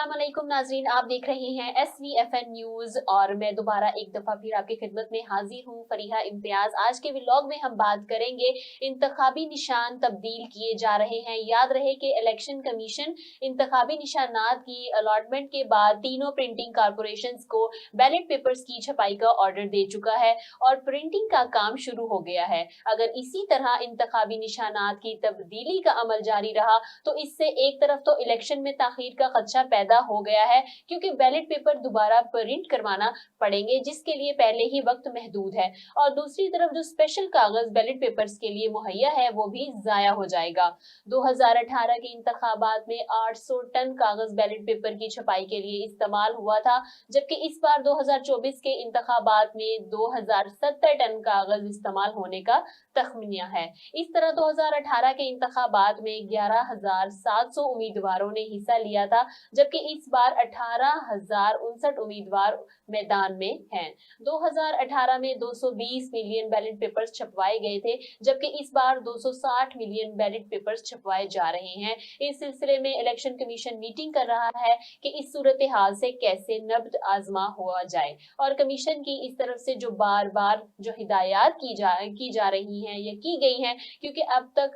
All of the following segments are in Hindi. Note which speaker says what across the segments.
Speaker 1: अस्सलाम वालेकुम नाजरीन, आप देख रहे हैं SVFN न्यूज और मैं दोबारा एक दफा फिर आपकी खिदमत में हाजिर हूं, फरीहा इम्तियाज। आज के व्लॉग में हम बात करेंगे इंतखाबी निशान तब्दील किए जा रहे हैं। याद रहे कि इलेक्शन कमीशन इंतखाबी निशानात की अलॉटमेंट के बाद तीनों प्रिंटिंग कारपोरेशंस को बैलेट पेपर्स की छपाई का ऑर्डर दे चुका है और प्रिंटिंग का काम शुरू हो गया है। अगर इसी तरह इंतखाबी निशानात की तब्दीली का अमल जारी रहा तो इससे एक तरफ तो इलेक्शन में ताखीर का खदशा पैदा हो गया है, क्योंकि बैलेट पेपर दोबारा प्रिंट करवाना पड़ेंगे जिसके लिए पहले ही वक्त महदूद है, और दूसरी तरफ जो स्पेशल कागज बैलेट पेपर्स के लिए मुहैया है वो भी जाया हो जाएगा। 2018 के इंतखाबात में 800 टन कागज बैलेट पेपर की छपाई के लिए इस्तेमाल हुआ था, जबकि इस बार 2024 के इंतखाबात में 2070 टन कागज इस्तेमाल होने का तखमीना है। इस तरह 2018 के इंतखाबात में 11,700 उम्मीदवारों ने हिस्सा लिया था, जबकि इस बार 18,059 उम्मीदवार मैदान में हैं। 2018 में 220 मिलियन बैलेट पेपर्स छपवाए गए थे, जबकि इस बार 260 मिलियन बैलेट पेपर्स छपवाए जा रहे हैं। इस सिलसिले में इलेक्शन कमीशन मीटिंग कर रहा है कि इस सूरत हाल से कैसे नब्ज आजमा हुआ जाए, और कमीशन की इस तरफ से जो बार बार जो हिदायत की जा रही हैं या की गई हैं, क्योंकि अब तक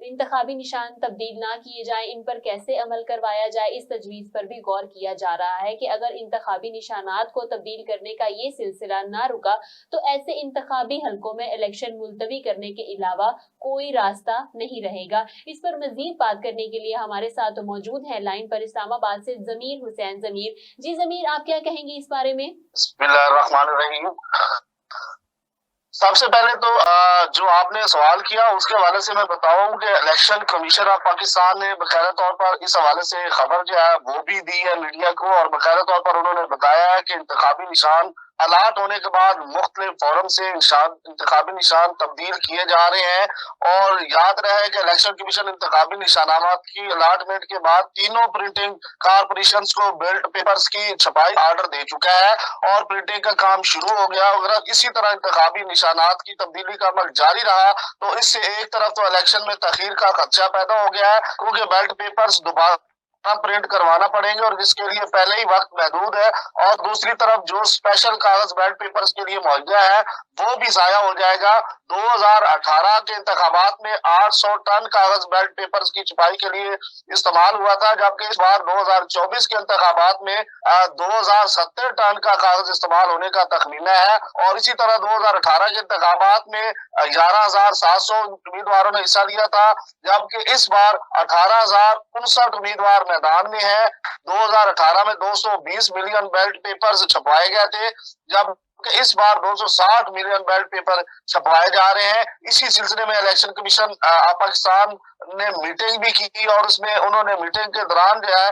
Speaker 1: इंतखाबी निशान तब्दील ना किए जाए, इन पर कैसे अमल करवाया जाए, इस तजवीज पर भी गौर किया जा रहा है कि अगर इंतखाबी निशानात को तब्दील करने का ये सिलसिला ना रुका तो ऐसे इंतखाबी हलकों में इलेक्शन मुलतवी करने के अलावा कोई रास्ता नहीं रहेगा। इस पर मजीद बात करने के लिए हमारे साथ मौजूद है लाइन पर इस्लामाबाद से जमीर हुसैन। जमीर जी, जमीर आप क्या कहेंगे इस बारे में?
Speaker 2: बिस्मिल्लाहिर्रहमानिर्रहीम। सबसे पहले तो जो आपने सवाल किया उसके हवाले से मैं बताऊं कि इलेक्शन कमीशन ऑफ पाकिस्तान ने बकायदा तौर पर इस हवाले से खबर जो है वो भी दी है मीडिया को, और बकायदा तौर पर उन्होंने बताया है कि इंतखाबी निशान अलाट होने के बाद मुख्तलिफ फोरम से इंतखाबी निशान तब्दील किए जा रहे हैं। और याद रहे कि इलेक्शन कमीशन इंतखाबी निशानात की अलाटमेंट के बाद तीनों प्रिंटिंग कारपोरेशन को बैलेट पेपर्स की छपाई ऑर्डर दे चुका है और प्रिंटिंग का काम शुरू हो गया। अगर इसी तरह इंतखाबी निशानात की तब्दीली का अमल जारी रहा तो इससे एक तरफ तो इलेक्शन में तखीर का खदशा पैदा हो गया है, क्योंकि बैलेट पेपर्स दोबारा प्रिंट करवाना पड़ेंगे और जिसके लिए पहले ही वक्त महदूद है, और दूसरी तरफ जो स्पेशल कागज बैलेट पेपर्स के लिए मुहैया है वो भी जाया हो जाएगा। 2018 के इंतखाबात में 800 टन कागज बैलेट पेपर्स की छपाई के लिए इस्तेमाल हुआ था, जबकि इस बार 2024 के इंतखाबात में 2070 टन का कागज इस्तेमाल होने का तखमीना है। और इसी तरह 2018 के इंतखाबात में 11,700 उम्मीदवारों ने हिस्सा लिया था, जबकि इस बार 18,059 उम्मीदवार मैदान में है। 2018 में 220 मिलियन बैलेट पेपर्स छपवाए गए थे, जब इस बार 260 मिलियन बैलेट पेपर छपवाए जा रहे हैं। इसी सिलसिले में इलेक्शन कमीशन पाकिस्तान ने मीटिंग भी की और उसमें उन्होंने मीटिंग के दौरान जो है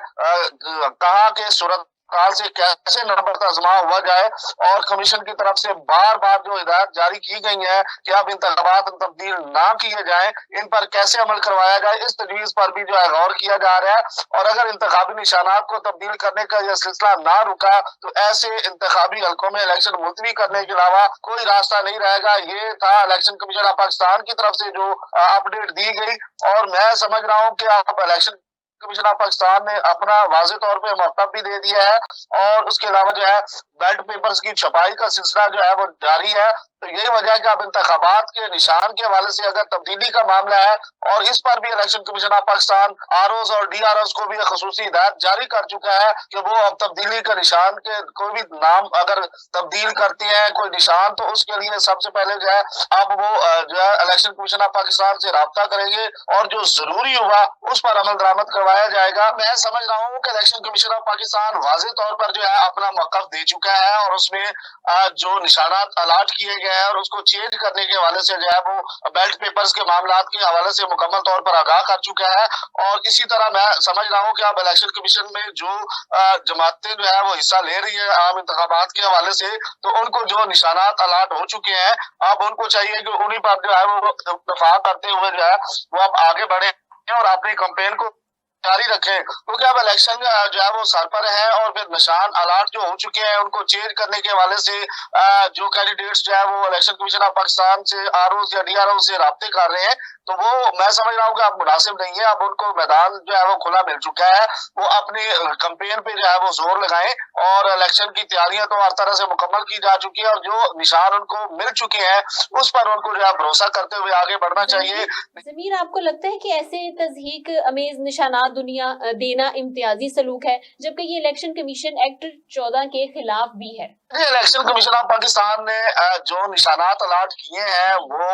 Speaker 2: कहा कि सूरत काल से कैसे नंबर आजमा हुआ जाए, और कमीशन की तरफ से बार बार जो हिदायत जारी की गई है कि अब इंतखाबात तब्दील ना किए जाए, इन पर कैसे अमल करवाया जाए, इस तजवीज पर भी जो है गौर किया जा रहा है। और अगर इंतखाबी निशानात को तब्दील करने का यह सिलसिला ना रुका तो ऐसे इंतखाबी हलकों में इलेक्शन मुलतवी करने के अलावा कोई रास्ता नहीं रहेगा। ये था इलेक्शन कमीशन ऑफ पाकिस्तान की तरफ से जो अपडेट दी गई, और मैं समझ रहा हूँ कि आप इलेक्शन कमीशन ऑफ पाकिस्तान ने अपना वाज़ेह तौर पे मकतब भी दे दिया है, और उसके अलावा जो है बैलेट पेपर्स की छपाई का सिलसिला जो है वो जारी है। तो यही वजह है कि अब इंतखाबात के निशान के हवाले से अगर तब्दीली का मामला है, और इस पर भी election commission of Pakistan ROs और डीआरओज को भी खसूसी हिदायत जारी कर चुका है कि वो अब तब्दीली का निशान के कोई भी नाम अगर तब्दील करते हैं कोई निशान, तो उसके लिए सबसे पहले जो है अब वो जो है इलेक्शन कमीशन ऑफ पाकिस्तान से राब्ता करेंगे और जो जरूरी हुआ उस पर अमल दरामद करवाया जाएगा। मैं समझ रहा हूँ कि इलेक्शन कमीशन ऑफ पाकिस्तान वाज़ेह तौर पर जो है अपना मौक़िफ़ दे चुका है, और उसमें जो निशानात अलाट किए गए हैं और उसको चेंज करने के हवाले से जो है वो बैलेट पेपर्स के मामलात के हवाले से मुकम्मल तौर पर आगाह कर चुका है। और इसी तरह मैं समझ रहा हूँ कि अब इलेक्शन कमीशन में जो जमातें जो है वो हिस्सा ले रही है आम इंतखाबात के हवाले से, तो उनको जो निशानात अलाट हो चुके हैं अब उनको चाहिए कि उन्हीं पर जो है वो दफा करते हुए जो है वो अब आगे बढ़े और अपनी कंपेन को जारी रखें, क्योंकि अब इलेक्शन जो है वो सर पर है और फिर निशान अलॉट जो हो चुके हैं उनको चेंज करने के हवाले से जो कैंडिडेट्स जो है वो इलेक्शन कमीशन ऑफ पाकिस्तान से आरओ या डीआरओ से राब्ते कर रहे हैं, तो वो मैं समझ रहा हूँ कि अब मुनासिब नहीं है। अब उनको मैदान जो है वो खुला मिल चुका है, वो अपनी कैंपेन पे जो है वो जोर लगाएं और इलेक्शन की तैयारियां तो हर तरह से मुकम्मल की जा चुकी है और जो निशान उनको मिल चुके हैं उस पर उनको जो है भरोसा करते हुए आगे बढ़ना चाहिए।
Speaker 1: जमीर, आपको लगता है कि ऐसे तज़हीक अमेज निशानात दुनिया देना इम्तियाजी सलूक है, जबकि ये इलेक्शन कमीशन एक्ट 14 के खिलाफ भी है?
Speaker 2: इलेक्शन कमीशन ऑफ पाकिस्तान ने जो निशानात अलाट किए हैं वो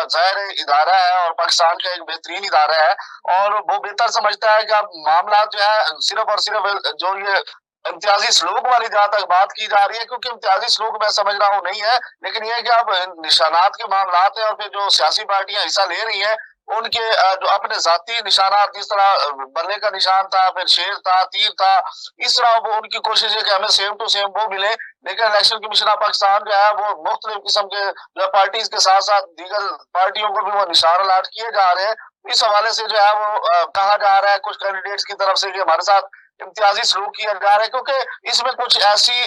Speaker 2: ज़ाहिर इदारा है और पाकिस्तान का एक बेहतरीन इदारा है और वो बेहतर समझता है कि अब मामला जो है सिर्फ और सिर्फ जो ये इम्तियाजी सलूक वाली जहाँ तक बात की जा रही है, क्योंकि इम्तियाजी सलूक मैं समझ रहा हूँ नहीं है, लेकिन ये है कि अब निशानात के मामलात है और फिर जो सियासी पार्टियां हिस्सा ले रही हैं उनके जो अपने जाती निशानात, जिस तरह बल्ले का निशान था, फिर शेर था, तीर था, इस तरह वो उनकी कोशिश है कि हमें सेम टू सेम वो मिले। लेकिन इलेक्शन कमीशन ऑफ पाकिस्तान जो है वो मुख्तलिफ किस्म के जो पार्टीज के साथ साथ दीगर पार्टियों को भी वो निशान अलाट किए जा रहे हैं। इस हवाले से जो है वो कहा जा रहा है कुछ कैंडिडेट्स की तरफ से कि हमारे साथ इम्तियाजी सलूक किया जा रहा है, क्योंकि इसमें कुछ ऐसी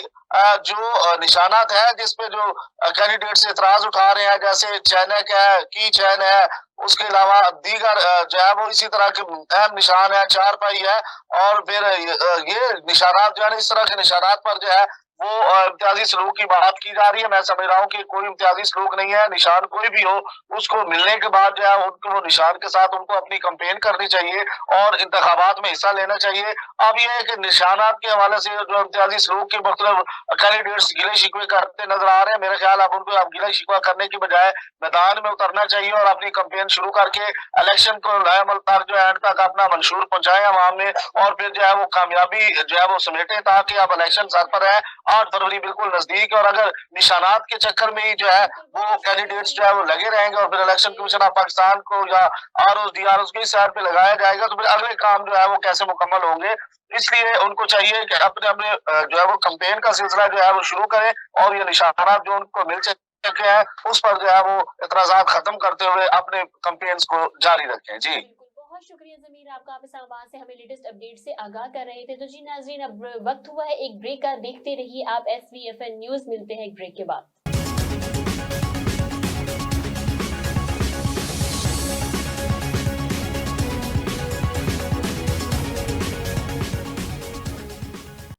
Speaker 2: जो निशानात है जिसपे जो कैंडिडेट्स एतराज उठा रहे हैं, जैसे चैनक है, की चैन है, उसके अलावा दीगर जो है वो इसी तरह के अहम निशान है, चारपाई है और फिर ये निशानात जो है इस तरह के निशानात पर जो है वो इम्तियाजी सलूक की बात की जा रही है। मैं समझ रहा हूँ कि कोई इम्तियाजी सलूक नहीं है, निशान कोई भी हो उसको मिलने के बाद जो है उनको वो निशान के साथ उनको अपनी कैंपेन करनी चाहिए और इंतखाबात में हिस्सा लेना चाहिए। अब ये है कि निशानात के हवाले से जो इम्तियाजी सलूक के मतलब कैंडिडेट्स गिले शिकवे करते नजर आ रहे हैं, मेरे ख्याल अब उनको अब गिला शिकवा करने की बजाय मैदान में उतरना चाहिए और अपनी कैंपेन शुरू करके इलेक्शन को नए अमल तक जो एंड तक अपना मंशूर पहुंचाए अवाम में और फिर जो है वो कामयाबी जो है वो समेटे, ताकि अब इलेक्शन सर पर है, 8 फरवरी बिल्कुल नजदीक है और अगर निशानात के चक्कर में ही जो है वो कैंडिडेट्स जो है वो लगे रहेंगे और फिर इलेक्शन कमीशन ऑफ पाकिस्तान को या आरओ डीआरओ की साइड पे लगाया जाएगा तो फिर अगले काम जो है वो कैसे मुकम्मल होंगे। इसलिए उनको चाहिए कि अपने अपने जो है वो कैंपेन का सिलसिला जो है वो शुरू करें और ये निशानात जो उनको मिल सके हैं उस पर जो है वो इतराजात खत्म करते हुए अपने कैंपेन्स को जारी रखें। जी
Speaker 1: बहुत शुक्रिया जमीर आपका, आप इस्लामाबाद से हमें लेटेस्ट अपडेट से आगाह कर रहे थे। तो जी नाजरीन, अब वक्त हुआ है एक ब्रेक का, देखते रहिए आप SVFN न्यूज। मिलते हैं एक ब्रेक के बाद।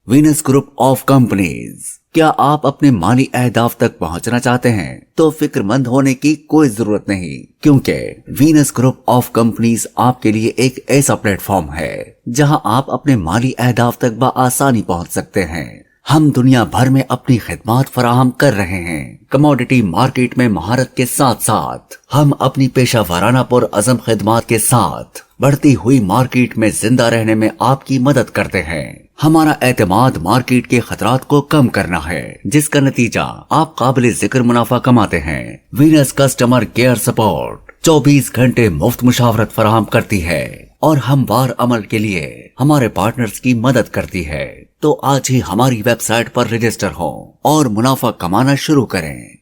Speaker 3: वीनस ग्रुप ऑफ कंपनीज, क्या आप अपने माली अहदाफ तक पहुंचना चाहते हैं? तो फिक्रमंद होने की कोई जरूरत नहीं, क्योंकि वीनस ग्रुप ऑफ कंपनीज आपके लिए एक ऐसा प्लेटफॉर्म है जहां आप अपने माली अहदाफ तक बआसानी पहुंच सकते हैं। हम दुनिया भर में अपनी खिदमात फराहम कर रहे हैं। कमोडिटी मार्केट में महारत के साथ साथ हम अपनी पेशा वाराना पुरअज़म खिदमात के साथ बढ़ती हुई मार्केट में जिंदा रहने में आपकी मदद करते हैं। हमारा एतमाद मार्केट के खतरात को कम करना है, जिसका नतीजा आप काबिल जिक्र मुनाफा कमाते हैं। वीनस कस्टमर केयर सपोर्ट 24 घंटे मुफ्त मुशावरत फराहम करती है और हमवार अमल के लिए हमारे पार्टनर्स की मदद करती है। तो आज ही हमारी वेबसाइट पर रजिस्टर हो और मुनाफा कमाना शुरू करें।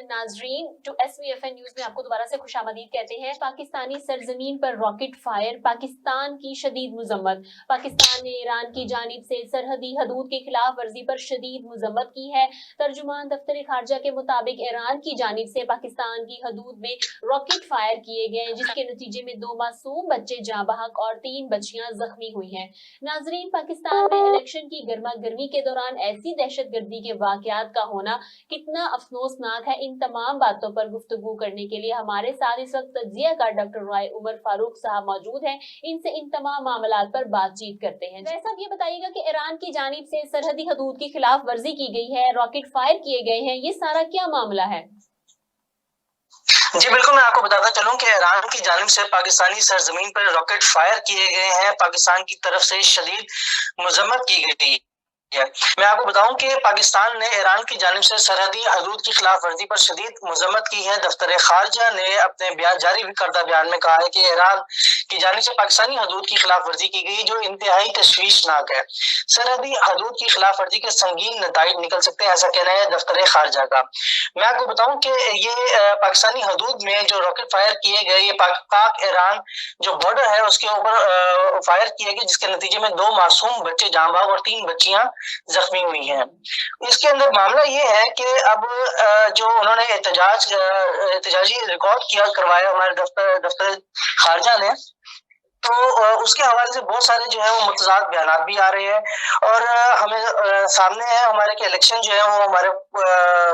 Speaker 1: नाजरीन, टू SVFN न्यूज में आपको दोबारा से खुशामदीद कहते हैं। पाकिस्तानी सरजमीन पर रॉकेट फायर, पाकिस्तान की शदीद मुजम्मत। पाकिस्तान ने ईरान की जानिब से सरहदी हदूद के खिलाफ वर्जी पर शदीद मुजम्मत की है। तर्जुमान दफ्तर खारजा के मुताबिक ईरान की जानिब से पाकिस्तान की हदूद में रॉकेट फायर किए गए, जिसके नतीजे में 2 मासूम बच्चे जाँ बहक और 3 बच्चियां जख्मी हुई हैं। नाजरीन, पाकिस्तान में इलेक्शन की गर्मा गर्मी के दौरान ऐसी दहशतगर्दी के वाकयात का होना कितना अफसोसनाक है, इन तमाम बातों पर गुफ्तगू करने के लिए हमारे साथ इस वक्त तज्जियाकार डॉक्टर राय उमर फारूक साहब मौजूद हैं। इनसे इन तमाम मामलात पर बातचीत करते हैं। वैसे आप ये बताइएगा कि ईरान की जानिब से सरहदी हदूद की खिलाफ वर्जी की गई है, रॉकेट फायर किए गए हैं, ये सारा क्या मामला है?
Speaker 4: जी बिल्कुल, मैं आपको बताता चलूं कि ईरान की जानिब से पाकिस्तानी सरजमीन पर रॉकेट फायर किए गए हैं। पाकिस्तान की तरफ से शदीद मजम्मत की गई। है। मैं आपको बताऊं कि पाकिस्तान ने ईरान की जानिब से सरहदी हदूद की खिलाफ वर्जी पर शदीद मजम्मत की है। दफ्तर खारजा ने अपने जारी करदा बयान में कहा है कि ईरान की जानिब से पाकिस्तानी हदूद की खिलाफ वर्जी की गई जो इंतहाई तशवीशनाक है। सरहदी हदूद की खिलाफ वर्जी के संगीन नताइज निकल सकते हैं, ऐसा कहना है दफ्तर खारजा का। मैं आपको बताऊं कि ये पाकिस्तानी हदूद में जो रॉकेट फायर किए गए, ये पाक ईरान जो बॉर्डर है उसके ऊपर फायर किए गए, जिसके नतीजे में 2 मासूम बच्चे जान भाग और 3 बच्चियां जख्मी हुई हैं। इसके अंदर मामला ये है कि अब जो उन्होंने एहतजाजी रिकॉर्ड किया करवाया हमारे दफ्तर खारजा ने, तो उसके हवाले से बहुत सारे जो है वो मुतजाद बयान भी आ रहे हैं और हमें सामने है हमारे के इलेक्शन जो है वो हमारे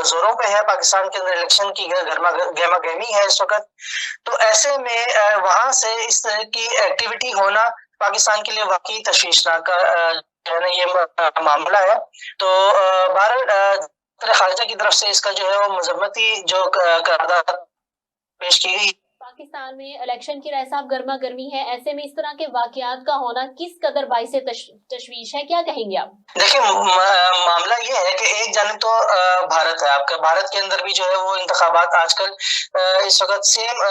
Speaker 4: जोरों पे है। पाकिस्तान के अंदर इलेक्शन की गहमा गहमी है इस वक्त। तो ऐसे में वहां से इस तरह की एक्टिविटी होना पाकिस्तान के लिए वाकई तशवीशनाक है ना, ये मामला है। तो बहरहाल खारजा की तरफ से इसका जो है वो मजम्मती जो करारदाद पेश की गई।
Speaker 1: पाकिस्तान में इलेक्शन की राय साहब गर्मा गर्मी है, ऐसे में इस तरह के वाकयात का होना किस कदर बाइस तशवीश है, क्या कहेंगे आप?
Speaker 4: देखिए मामला ये है कि एक जानिब तो भारत है आपका, भारत के अंदर भी जो है वो इंतखाबात आजकल इस वक्त सेम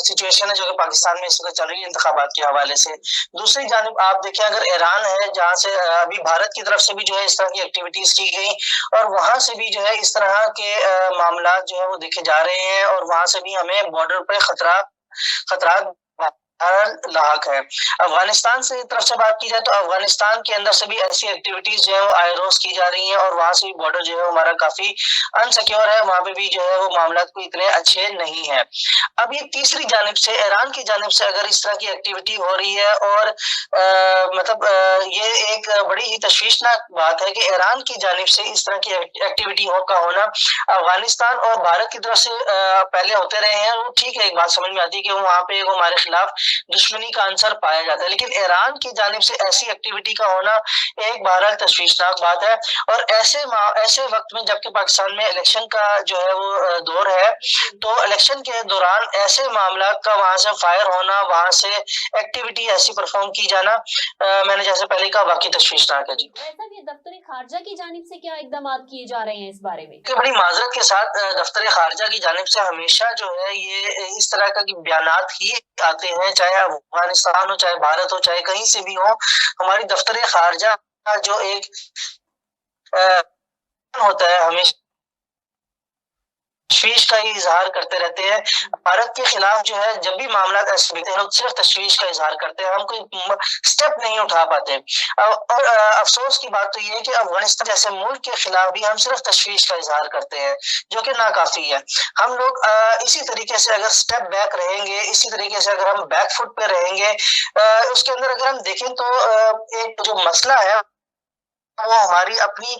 Speaker 4: सिचुएशन है जो कि पाकिस्तान में इस वक्त चल रही है इंतखाबात के हवाले से। दूसरी जानिब आप देखिए अगर ईरान है जहाँ से अभी भारत की तरफ से भी जो है इस तरह की एक्टिविटीज की गई और वहां से भी जो है इस तरह के मामला जो है वो देखे जा रहे हैं और वहां से भी हमें बॉर्डर पे खतरा लाक है। अफगानिस्तान से तरफ से बात की जाए तो अफगानिस्तान के अंदर से भी ऐसी एक्टिविटीज जो है वो आए रोज की जा रही हैं और वहां से भी बॉर्डर जो है हमारा काफी अनसिक्योर है, वहां पे भी जो है वो मामला कोई इतने अच्छे नहीं है। अब ये तीसरी जानिब से ईरान की जानिब से अगर इस तरह की एक्टिविटी हो रही है और ये एक बड़ी ही तशवीशनाक बात है कि ईरान की जानिब से इस तरह की एक्टिविटी का होना अफगानिस्तान और भारत की तरफ से पहले होते रहे हैं। वो ठीक है, एक बात समझ में आती है कि वहां पे हमारे खिलाफ दुश्मनी का अंसर पाया जाता है, लेकिन ईरान की जानिब से ऐसी एक्टिविटी का होना एक बहरहाल तशवीशनाक बात है। और ऐसे वक्त में जबकि पाकिस्तान में इलेक्शन का जो है वो दौर है, तो इलेक्शन के दौरान ऐसे मामला का वहां से फायर होना, वहां से एक्टिविटी ऐसी परफॉर्म की जाना, मैंने जैसे पहले कहा वाकई तशवीशनाक है। जी
Speaker 1: ऐसा भी दफ्तर खारजा की जानिब से क्या इकदाम किए जा रहे हैं इस बारे में?
Speaker 4: बड़ी माजरत के साथ दफ्तर खारजा की जानिब से हमेशा जो है ये इस तरह का बयानात ही आते हैं, चाहे अफगानिस्तान हो, चाहे भारत हो, चाहे कहीं से भी हो। हमारी दफ्तर खारजा जो एक होता है हमेशा तशवीश का ही इजहार करते रहते हैं। भारत के खिलाफ जो है जब भी मामला ऐसे होते हैं लोग सिर्फ तशवीश का इजहार करते हैं, हम कोई स्टेप नहीं उठा पाते। और अफसोस की बात तो ये है कि अफगानिस्तान जैसे मुल्क के खिलाफ भी हम सिर्फ तशवीश का इजहार करते हैं, जो कि नाकाफी है। हम लोग इसी तरीके से अगर स्टेप बैक रहेंगे, इसी तरीके से अगर हम बैक फुट पे रहेंगे, उसके अंदर अगर हम देखें तो एक जो मसला है वो हमारी अपनी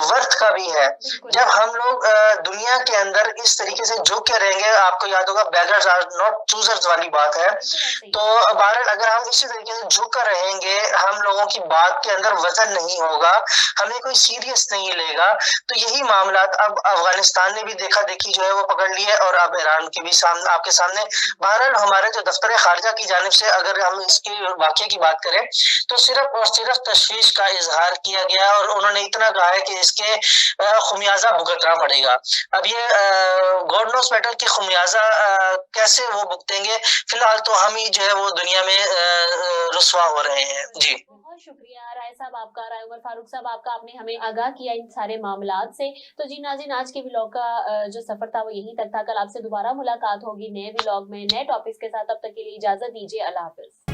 Speaker 4: वर्थ का भी है। जब हम लोग दुनिया के अंदर इस तरीके से झुक के रहेंगे, आपको याद होगा बेगर्स आर नॉट चूजर्स वाली बात है, तो बहरहाल अगर हम इसी तरीके से झुक कर रहेंगे, हम लोगों की बात के अंदर वजन नहीं होगा, हमें कोई सीरियस नहीं लेगा। तो यही मामला अब अफगानिस्तान ने भी देखा देखी जो है वो पकड़ ली है और अब ईरान के भी सामने आपके सामने। बहरहाल हमारे जो दफ्तर खारजा की जानिब से अगर हम इसके वाक़े की बात करें तो सिर्फ और सिर्फ तशवीश का इजहार किया गया और उन्होंने इतना कहा है कि इसके खुमियाजा भुगतना पड़ेगा। अब ये गॉड नोस बेटर के खुमियाजा कैसे वो भुगतेंगे, फिलहाल तो हम ही जो है वो दुनिया में रुसवा हो रहे हैं। जी
Speaker 1: बहुत शुक्रिया राय साहब आपका, राय उमर फारूक साहब आपका, आपने हमें आगाह किया इन सारे मामलात से। तो जी नाज़रीन, आज के व्लॉग का जो सफर था वो यहीं तक था। कल आपसे दोबारा मुलाकात होगी नए व्लॉग में नए टॉपिक्स के साथ। तब तक के लिए इजाजत दीजिए, अल्लाह हाफिज।